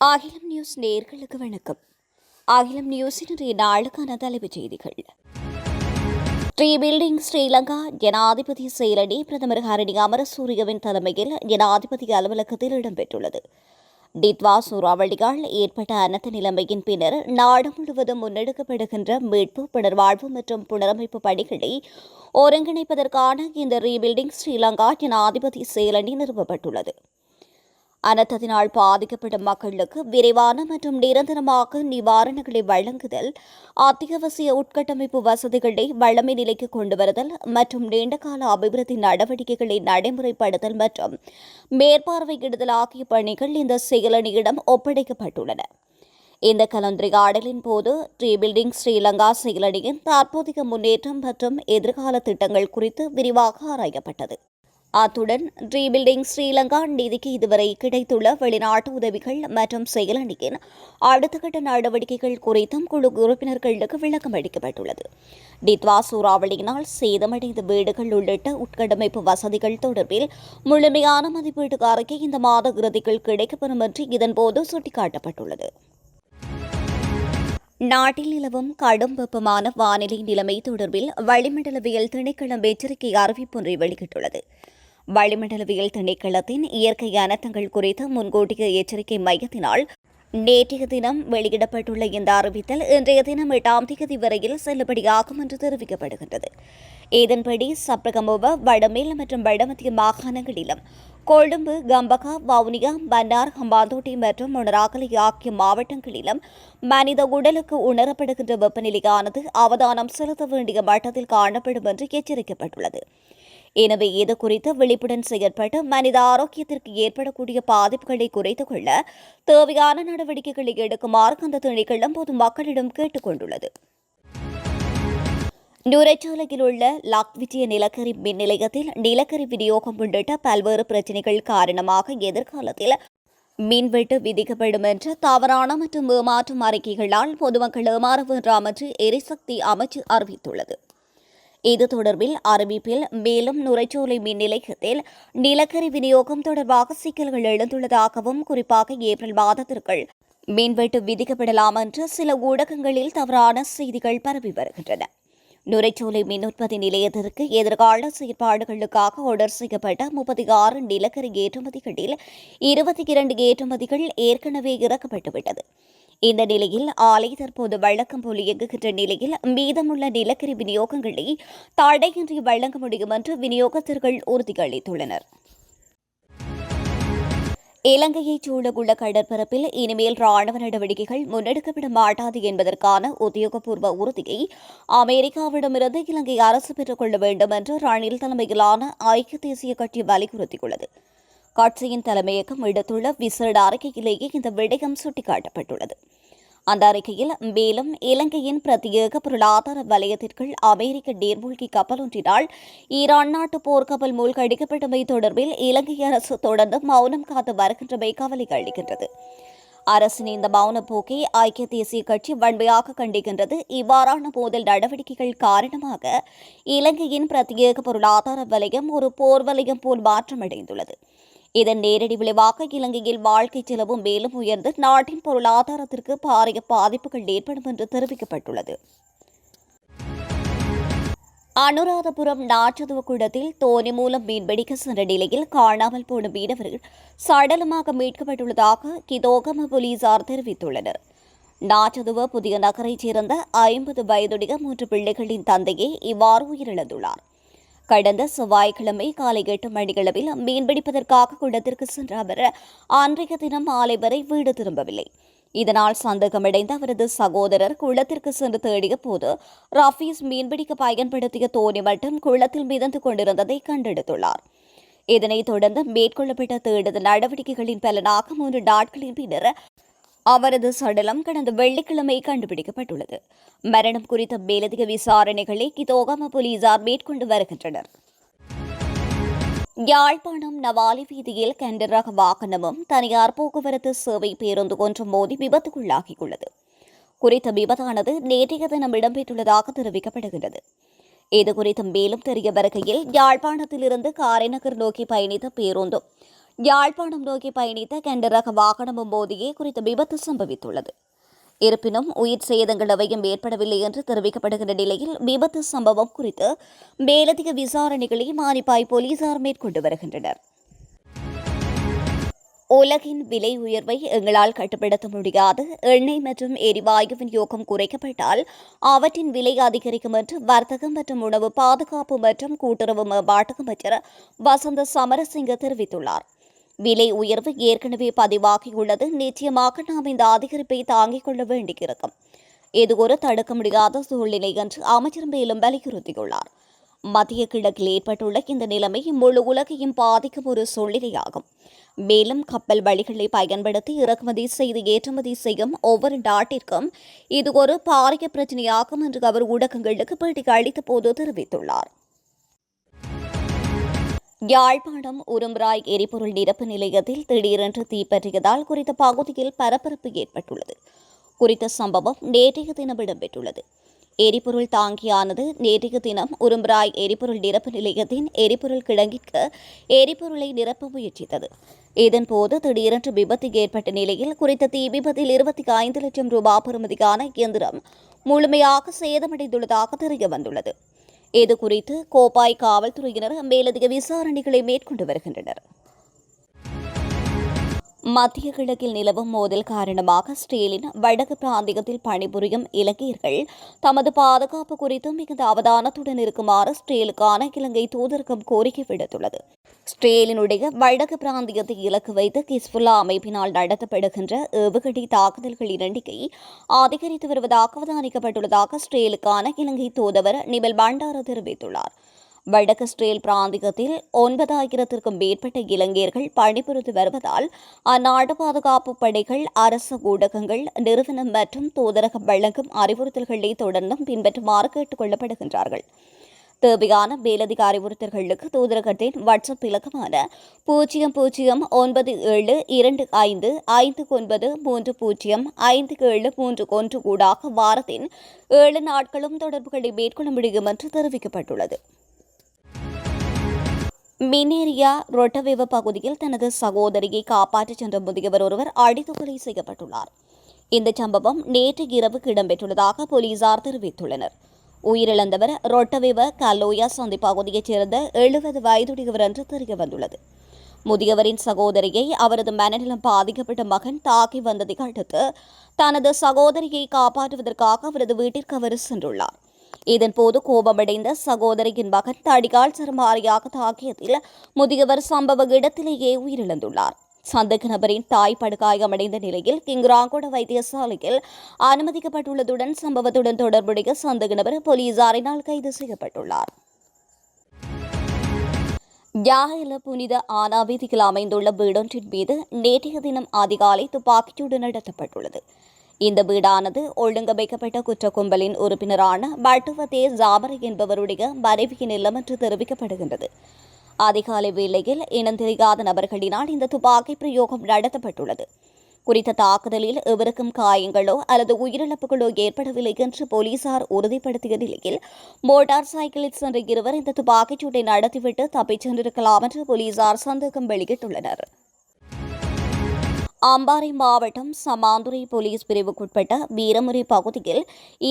அகிலம் நியூஸ் நேயர்களுக்கு வணக்கம். அகிலம் நியூஸின் இன்றைய நாளுக்கான தலைப்புச் செய்திகள். ரீபில்டிங் ஸ்ரீலங்கா ஜனாதிபதி செயலணி பிரதமர் ஹரணி அமரசூரியவின் தலைமையில் ஜனாதிபதி அலுவலகத்தில் இடம்பெற்றுள்ளது. டிட்வா சூறாவளியால் ஏற்பட்ட அனர்த்த நிலைமையின் பின்னர் நாடு முழுவதும் முன்னெடுக்கப்படுகின்ற மீட்பு, புனர்வாழ்வு மற்றும் புனரமைப்பு பணிகளை ஒருங்கிணைப்பதற்கான இந்த ரீபில்டிங் ஸ்ரீலங்கா ஜனாதிபதி செயலணி நிறுவப்பட்டுள்ளது. அனர்த்தத்தினால் பாதிக்கப்படும் மக்களுக்கு விரைவான மற்றும் நிரந்தரமாக நிவாரணங்களை வழங்குதல், அத்தியாவசிய உட்கட்டமைப்பு வசதிகளை வழமை நிலைக்கு கொண்டுவருதல் மற்றும் நீண்டகால அபிவிருத்தி நடவடிக்கைகளை நடைமுறைப்படுத்தல் மற்றும் மேற்பார்வையிடுதல் ஆகிய பணிகள் இந்த செயலணியிடம் ஒப்படைக்கப்பட்டுள்ளன. இந்த கலந்துரையாடலின் போது ரீபில்டிங் ஸ்ரீலங்கா செயலணியின் தற்போதைய முன்னேற்றம் மற்றும் எதிர்கால திட்டங்கள் குறித்து விரிவாக ஆராயப்பட்டது. அத்துடன் ரீபில்டிங் ஸ்ரீலங்கா நிதிக்கு இதுவரை கிடைத்துள்ள வெளிநாட்டு உதவிகள் மற்றும் செயலணியின் அடுத்த கட்ட நடவடிக்கைகள் குறித்தும் குழு உறுப்பினர்களுக்கு விளக்கம் அளிக்கப்பட்டுள்ளது. டிட்வா சூறாவளியினால் சேதமடைந்த வீடுகள் உள்ளிட்ட உட்கட்டமைப்பு வசதிகள் தொடர்பில் முழுமையான மதிப்பீட்டு அறிக்கை இந்த மாத இறுதிக்குள் கிடைக்கப்பெறும் என்று இதன்போது சுட்டிக்காட்டப்பட்டுள்ளது. நாட்டில் நிலவும் கடும் வெப்பமான வானிலை நிலைமை தொடர்பில் வளிமண்டலவியல் திணைக்களம் எச்சரிக்கை அறிவிப்பொன்றை வெளியிட்டுள்ளது. வளிமண்டலவியல் திணைக்களத்தின் இயற்கை அனர்த்தங்கள் குறித்த முன்கூட்டிய எச்சரிக்கை மையத்தினால் நேற்றைய தினம் வெளியிடப்பட்டுள்ள இந்த அறிவித்தல் இன்றைய தினம் 8ஆம் தேதி வரையில் செல்லுபடியாகும் என்று தெரிவிக்கப்படுகின்றது. இதன்படி சப்ரகமுவ, வடமேல் மற்றும் வடமத்திய மாகாணங்களிலும், கொழும்பு, கம்பகா, வவுனியா, மன்னார், ஹம்பாந்தோட்டை மற்றும் மொனராகலை ஆகிய மாவட்டங்களிலும் மனித உடலுக்கு உணரப்படுகின்ற வெப்பநிலையானது அவதானம் செலுத்த வேண்டிய மட்டத்தில் காணப்படும் என்று எச்சரிக்கப்பட்டுள்ளது. எனவே இது குறித்து விழிப்புடன் செயற்பட்டு மனித ஆரோக்கியத்திற்கு ஏற்படக்கூடிய பாதிப்புகளை குறைத்துக் கொள்ள தேவையான நடவடிக்கைகளை எடுக்குமாறு அந்த திணைக்களம் பொதுமக்களிடம் கேட்டுக் கொண்டுள்ளது. நுரைச்சோலையில் உள்ள லக்விஜய நிலக்கரி மின் நிலையத்தில் நிலக்கரி விநியோகம் உள்ளிட்ட பல்வேறு பிரச்சினைகள் காரணமாக எதிர்காலத்தில் மின்வெட்டு விதிக்கப்படும் என்ற தவறான மற்றும் ஏமாற்றும் அறிக்கைகளால் பொதுமக்கள் ஏமாற வேண்டாம் என்று எரிசக்தி அமைச்சு அறிவித்துள்ளது. இது தொடர்பில் அறிவிப்பில் மேலும் நுரைச்சோலை மின் நிலையத்தில் நிலக்கரி விநியோகம் தொடர்பாக சிக்கல்கள் எழுந்துள்ளதாகவும், குறிப்பாக ஏப்ரல் மாதத்திற்குள் மின்வெட்டு விதிக்கப்படலாம் என்று சில ஊடகங்களில் தவறான செய்திகள் பரவி வருகின்றன. நுரைச்சோலை மின் உற்பத்தி நிலையத்திற்கு எதிர்கால செயற்பாடுகளுக்காக ஆர்டர் செய்யப்பட்ட 36 நிலக்கரி ஏற்றுமதிகளில் 22 ஏற்றுமதிகள் ஏற்கனவே இறக்கப்பட்டுவிட்டது. இந்த நிலையில் ஆலை தற்போது வழக்கம் போல் இயங்குகின்ற நிலையில் மீதமுள்ள நிலக்கரி விநியோகங்களை தடையின்றி வழங்க முடியும் என்று விநியோகஸ்தர்கள் உறுதியளித்துள்ளனர். இலங்கையைச் சூழவுள்ள கடற்பரப்பில் இனிமேல் ராணுவ நடவடிக்கைகள் முன்னெடுக்கப்பட மாட்டாது என்பதற்கான உத்தியோகபூர்வ உறுதியை அமெரிக்காவிடமிருந்து இலங்கை அரசு பெற்றுக் கொள்ள வேண்டும் என்று ரணில் தலைமையிலான ஐக்கிய தேசிய கட்சி வலியுறுத்தியுள்ளது. கட்சியின் தலைமையகம் விடுத்துள்ள விசேட அறிக்கையிலேயே இந்த விடயம் சுட்டிக்காட்டப்பட்டுள்ளது. அந்த அறிக்கையில் மேலும் இலங்கையின் பிரத்யேக பொருளாதார வலயத்திற்குள் அமெரிக்க நீர்மூழ்கி கப்பல் ஒன்றினால் ஈரான் நாட்டு போர்க்கப்பல் மூழ்கடிக்கப்பட்டமை தொடர்பில் இலங்கை அரசு தொடர்ந்து மௌனம் காத்து வருகின்றமை கவலை அளிக்கின்றது. அரசின் இந்த மௌன போக்கை ஐக்கிய தேசிய கட்சி வன்மையாக கண்டிக்கின்றது. இவ்வாறான மோதல் நடவடிக்கைகள் காரணமாக இலங்கையின் பிரத்யேக பொருளாதார வலயம் ஒரு போர் வலயம் போல் மாற்றமடைந்துள்ளது. இதன் நேரடி விளைவாக இலங்கையில் வாழ்க்கை செலவு மேலும் உயர்ந்து நாட்டின் பொருளாதாரத்திற்கு பாரிய பாதிப்புகள் ஏற்படும் என்று தெரிவிக்கப்பட்டுள்ளது. அனுராதபுரம் நாச்சதுவ குளத்தில் தோணி மூலம் மீன்பிடிக்க சென்ற நிலையில் காணாமல் போன மீனவர்கள் சடலமாக மீட்கப்பட்டுள்ளதாக கிதோகம போலீசார் தெரிவித்துள்ளனர். நாச்சதுவ புதிய நகரைச் சேர்ந்த 50 வயதுடைய 3 பிள்ளைகளின் தந்தையே இவ்வாறு உயிரிழந்துள்ளார். கடந்த செவ்வாய்க்கிழமை காலை 8 மணியளவில் மீன்பிடிப்பதற்காக குளத்திற்கு சென்ற அவர் அன்றைய தினம் மாலை வரை வீடு திரும்பவில்லை. இதனால் சந்தேகமடைந்த அவரது சகோதரர் குளத்திற்கு சென்று தேடிய போது ரஃபீஸ் மீன்பிடிக்க பயன்படுத்திய தோணி மட்டும் குளத்தில் மிதந்து கொண்டிருந்ததை கண்டெடுத்துள்ளார். இதனைத் தொடர்ந்து மேற்கொள்ளப்பட்ட தேடுதல் நடவடிக்கைகளின் பலனாக 3 நாட்களின் பின்னர் அவரது சடலம் கடந்த வெள்ளிக்கிழமை கண்டுபிடிக்கப்பட்டுள்ளது. மரணம் குறித்த மேலதிக விசாரணைகளை கிதோகம போலீசார் மேற்கொண்டு வருகின்றனர். யாழ்ப்பாணம் நவாலி வீதியில் கண்டர் ரக வாகனமும் தனியார் போக்குவரத்து சேவை பேருந்து ஒன்றும் மோதி விபத்துக்குள்ளாகியுள்ளது. குறித்த விபத்தானது நேற்றைய தினம் இடம்பெற்றுள்ளதாக தெரிவிக்கப்படுகிறது. இதுகுறித்து மேலும் தெரிய வருகையில் யாழ்ப்பாணத்திலிருந்து காரைநகர் நோக்கி பயணித்த பேருந்தும் யாழ்ப்பாணம் நோக்கி பயணித்த கெண்டர் ரக வாகனமும் மோதியே குறித்த விபத்து சம்பவித்துள்ளது. இருப்பினும் உயிர் சேதங்கள் எவையும் ஏற்படவில்லை என்று தெரிவிக்கப்படுகின்ற நிலையில் விபத்து சம்பவம் குறித்து மேலதிக விசாரணைகளை மானிப்பாய் போலீசார் மேற்கொண்டு வருகின்றனர். உலகின் விலை உயர்வை எங்களால் கட்டுப்படுத்த முடியாது. எண்ணெய் மற்றும் எரிவாயு விநியோகம் குறைக்கப்பட்டால் அவற்றின் விலை அதிகரிக்கும் என்று வர்த்தகம் மற்றும் உணவு பாதுகாப்பு மற்றும் கூட்டுறவு மேம்பாட்டு அமைச்சர் வசந்த சமரசிங்க தெரிவித்துள்ளார். விலை உயர்வு ஏற்கனவே பதிவாகியுள்ளது. நிச்சயமாக நாம் இந்த அதிகரிப்பை தாங்கிக் கொள்ள வேண்டியிருக்கும். இது ஒரு தடுக்க முடியாத சூழ்நிலை என்று அமைச்சர் மேலும் வலியுறுத்தியுள்ளார். மத்திய கிழக்கில் ஏற்பட்டுள்ள இந்த நிலைமை முழு உலகையும் பாதிக்கும் ஒரு சூழ்நிலையாகும். மேலும் கப்பல் வழிகளை பயன்படுத்தி இறக்குமதி செய்து ஏற்றுமதி செய்யும் ஒவ்வொரு நாட்டிற்கும் இது ஒரு பாரிய பிரச்சினையாகும் என்று அவர் ஊடகங்களுக்கு பேட்டி அளித்த போது தெரிவித்துள்ளார். யாழ்ப்பாணம் உரும்பராய் எரிபொருள் நிரப்பு நிலையத்தில் திடீரென்று தீப்பற்றியதால் குறித்த பகுதியில் பரபரப்பு ஏற்பட்டுள்ளது. குறித்த சம்பவம் நேற்றைய தினம் இடம்பெற்றுள்ளது. எரிபொருள் தாங்கியானது நேற்றைய தினம் உரும்பராய் எரிபொருள் நிரப்பு நிலையத்தின் எரிபொருள் கிடங்கிற்கு எரிபொருளை நிரப்ப முயற்சித்தது. இதன்போது திடீரென்று விபத்து ஏற்பட்ட நிலையில் குறித்த தீ விபத்தில் 25 லட்சம் ரூபாய் பெறுமதியான இயந்திரம் முழுமையாக சேதமடைந்துள்ளதாக தெரிய வந்துள்ளது. இதுகுறித்து கோப்பாய் காவல்துறையினர் மேலதிக விசாரணைகளை மேற்கொண்டு வருகின்றனர். மத்திய கிழக்கில் நிலவும் மோதல் காரணமாக ஸ்டேலின் வடக்கு பிராந்தியத்தில் பணிபுரியும் இலங்கையர்கள் தமது பாதுகாப்பு குறித்து மிகுந்த அவதானத்துடன் இருக்குமாறு ஸ்டேலுக்கான இலங்கை தூதரகம் கோரிக்கை விடுத்துள்ளது. ஸ்டேலினுடைய வடக்கு பிராந்தியத்தை இலக்கு வைத்து கிஸ்புல்லா அமைப்பினால் நடத்தப்படுகின்ற ஏவுகணை தாக்குதல்களின் எண்ணிக்கை அதிகரித்து வருவதாக அவதானிக்கப்பட்டுள்ளதாக ஸ்டேலுக்கான இலங்கை தூதுவர் நிமல் பண்டார தெரிவித்துள்ளார். வடக்கு ஸ்டேல் பிராந்தியத்தில் 9,000க்கும் மேற்பட்ட இலங்கையர்கள் பணிபுரிந்து வருவதால் அந்நாட்டு பாதுகாப்பு படைகள் அரசு ஊடகங்கள் நிறுவனம் மற்றும் தூதரகம் வழங்கும் அறிவுறுத்தல்களை தொடர்ந்தும் பின்பற்றுமாறு கேட்டுக் கொள்ளப்படுகின்றார்கள். தேவையான மேலதிக அறிவுறுத்தல்களுக்கு தூதரகத்தின் வாட்ஸ்அப் இலக்கமான 0072555905731 ஊடாக வாரத்தின் 7 நாட்களும் தொடர்புகளை மேற்கொள்ள முடியும் என்று தெரிவிக்கப்பட்டுள்ளது. மினேரியா ரொட்டவெவ பகுதியில் தனது சகோதரியை காப்பாற்றச் சென்ற முதியவர் ஒருவர் அடித்து கொலை செய்யப்பட்டுள்ளார். இந்த சம்பவம் நேற்று இரவு இடம்பெற்றுள்ளதாக போலீசார் தெரிவித்துள்ளனர். உயிரிழந்தவர் ரொட்டவெவ கல்லோயா சந்தி பகுதியைச் சேர்ந்த 70 வயதுடையவர் என்று தெரியவந்துள்ளது. முதியவரின் சகோதரியை அவரது மனநலம் பாதிக்கப்பட்ட மகன் தாக்கி வந்ததை அடுத்து தனது சகோதரியை காப்பாற்றுவதற்காக அவரது வீட்டிற்கு அவர் சென்றுள்ளார். இதன்போது கோபமடைந்த சகோதரியின் மகன் தடிகால் சரமாரியாக தாக்கியதில் முதியவர் சம்பவ இடத்திலேயே உயிரிழந்துள்ளார். சந்தேக நபரின் தாய் படுகாயமடைந்த நிலையில் கிங்குராங்கோட வைத்தியசாலையில் அனுமதிக்கப்பட்டுள்ளதுடன் சம்பவத்துடன் தொடர்புடைய சந்தேக நபர் போலீசாரினால் கைது செய்யப்பட்டுள்ளார். யாஹல புனித ஆனா வீதியில் அமைந்துள்ள வீடொன்றின் மீது நேற்றைய தினம் அதிகாலை துப்பாக்கிச்சூடு நடத்தப்பட்டுள்ளது. இந்த வீடானது ஒழுங்கமைக்கப்பட்ட குற்ற கும்பலின் உறுப்பினரான பட்டுவதே ஜாபர் என்பவருடைய மனைவியின் இல்லம் என்று தெரிவிக்கப்படுகின்றது. அதிகாலை வேளையில் இனம் தெரியாத நபர்களினால் இந்த துப்பாக்கி பிரயோகம் நடத்தப்பட்டுள்ளது. குறித்த தாக்குதலில் எவருக்கும் காயங்களோ அல்லது உயிரிழப்புகளோ ஏற்படவில்லை என்று போலீசார் உறுதிப்படுத்திய நிலையில் மோட்டார் சைக்கிளில் சென்ற இருவர் இந்த துப்பாக்கிச்சூட்டை நடத்திவிட்டு தப்பிச் சென்றிருக்கலாம் என்று போலீசார் சந்தேகம் வெளியிட்டுள்ளனர். அம்பாறை மாவட்டம் சமாந்துறை போலீஸ் பிரிவுக்குட்பட்ட வீரமுறை பகுதியில்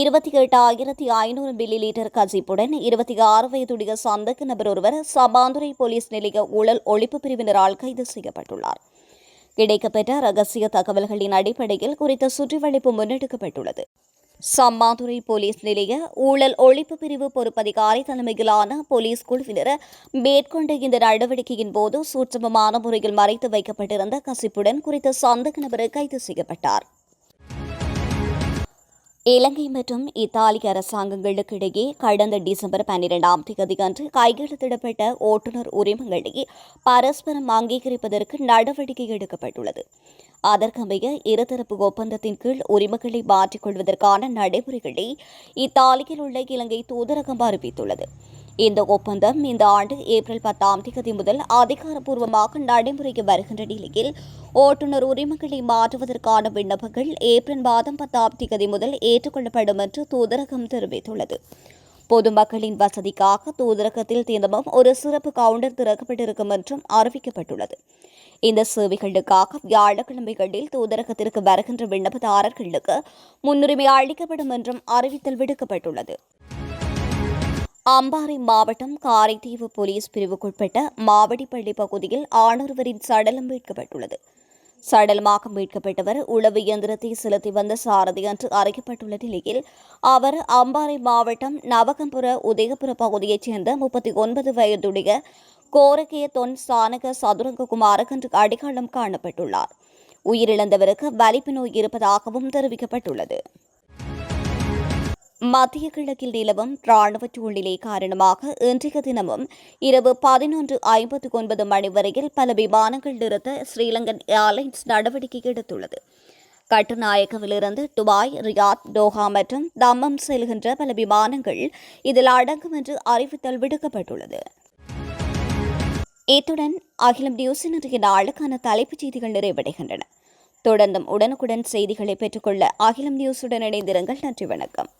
28,500 மில்லி லீட்டர் கசிப்புடன் 26 வயதுடைய சந்தேக நபர் ஒருவர் சமாந்துறை போலீஸ் நிலைய ஊழல் ஒழிப்பு பிரிவினரால் கைது செய்யப்பட்டுள்ளார். கிடைக்கப்பெற்ற ரகசிய தகவல்களின் அடிப்படையில் குறித்த சுற்றிவளைப்பு முன்னெடுக்கப்பட்டுள்ளது. சம்மாந்துறை போலீஸ் நிலைய ஊழல் ஒழிப்பு பிரிவு பொறுப்பதிகாரி தலைமையிலான போலீஸ் குழுவினர் மேற்கொண்ட இந்த நடவடிக்கையின் போது சூட்சமமான முறையில் மறைத்து வைக்கப்பட்டிருந்த கசிப்புடன் குறித்த சந்தேக நபர் கைது செய்யப்பட்டார். இலங்கை மற்றும் இத்தாலி அரசாங்கங்களுக்கு இடையே கடந்த டிசம்பர் 12ஆம் தேதி அன்று கையெழுத்திடப்பட்ட ஓட்டுநர் உரிமங்களை பரஸ்பரம் அங்கீகரிப்பதற்கு நடவடிக்கை எடுக்கப்பட்டுள்ளது. அதற்கமைய இருதரப்பு ஒப்பந்தத்தின் கீழ் உரிமங்களை மாற்றிக் கொள்வதற்கான நடைமுறைகளை இத்தாலியில் உள்ள இலங்கை தூதரகம் அறிவித்துள்ளது. இந்த ஒப்பந்தம் இந்த ஆண்டு ஏப்ரல் 10ஆம் தேதி முதல் அதிகாரப்பூர்வமாக நடைமுறைக்கு வருகின்ற நிலையில் ஓட்டுநர் உரிமங்களை மாற்றுவதற்கான விண்ணப்பங்கள் ஏப்ரல் மாதம் 10ஆம் தேதி முதல் ஏற்றுக்கொள்ளப்படும் என்று தூதரகம் தெரிவித்துள்ளது. பொதுமக்களின் வசதிக்காக தூதரகத்தில் தினமும் ஒரு சிறப்பு கவுண்டர் திறக்கப்பட்டிருக்கும் என்றும் அறிவிக்கப்பட்டுள்ளது. இந்த சேவைகளுக்காக வியாழக்கிழமைகளில் தூதரகத்திற்கு வருகின்ற விண்ணப்பதாரர்களுக்கு முன்னுரிமை அளிக்கப்படும் என்றும் அறிவித்தல் விடுக்கப்பட்டுள்ளது. அம்பாறை மாவட்டம் காரைதீவு போலீஸ் பிரிவுக்குட்பட்ட மாவடிப்பள்ளி பகுதியில் ஆணொருவரின் சடலம் மீட்கப்பட்டுள்ளது. சடலமாக மீட்கப்பட்டவர் உளவு இயந்திரத்தை செலுத்தி வந்த சாரதி என்று அறியப்பட்டுள்ள நிலையில் அவர் அம்பாறை மாவட்டம் நவகம்புர உதயபுர பகுதியைச் சேர்ந்த 39 வயதுடைய கோரகிய தொன் சானக சதுரங்ககுமார் என்று அடையாளம் காணப்பட்டுள்ளார். உயிரிழந்தவருக்கு வலிப்பு நோய் இருப்பதாகவும் தெரிவிக்கப்பட்டுள்ளது. மத்திய கிழக்கில் நிலவும் ராணுவ சூழ்நிலை காரணமாக இன்றைய தினமும் இரவு 11:59 மணி வரையில் பல விமானங்கள் நிறுத்த ஸ்ரீலங்கன் ஏர்லைன்ஸ் நடவடிக்கை எடுத்துள்ளது. கட்டுநாயக்கவிலிருந்து துபாய், ரியாத், டோஹா மற்றும் தம்மம் செல்கின்ற பல விமானங்கள் இதில் அடங்கும் என்று அறிவித்தல் விடுக்கப்பட்டுள்ளது. இத்துடன் அகிலம் நியூஸின் இன்றைய நாளுக்கான தலைப்புச் செய்திகள் நிறைவடைகின்றன. தொடர்ந்தும் உடனுக்குடன் செய்திகளை பெற்றுக்கொள்ள அகிலம் நியூஸுடன் இணைந்திருங்கள். நன்றி, வணக்கம்.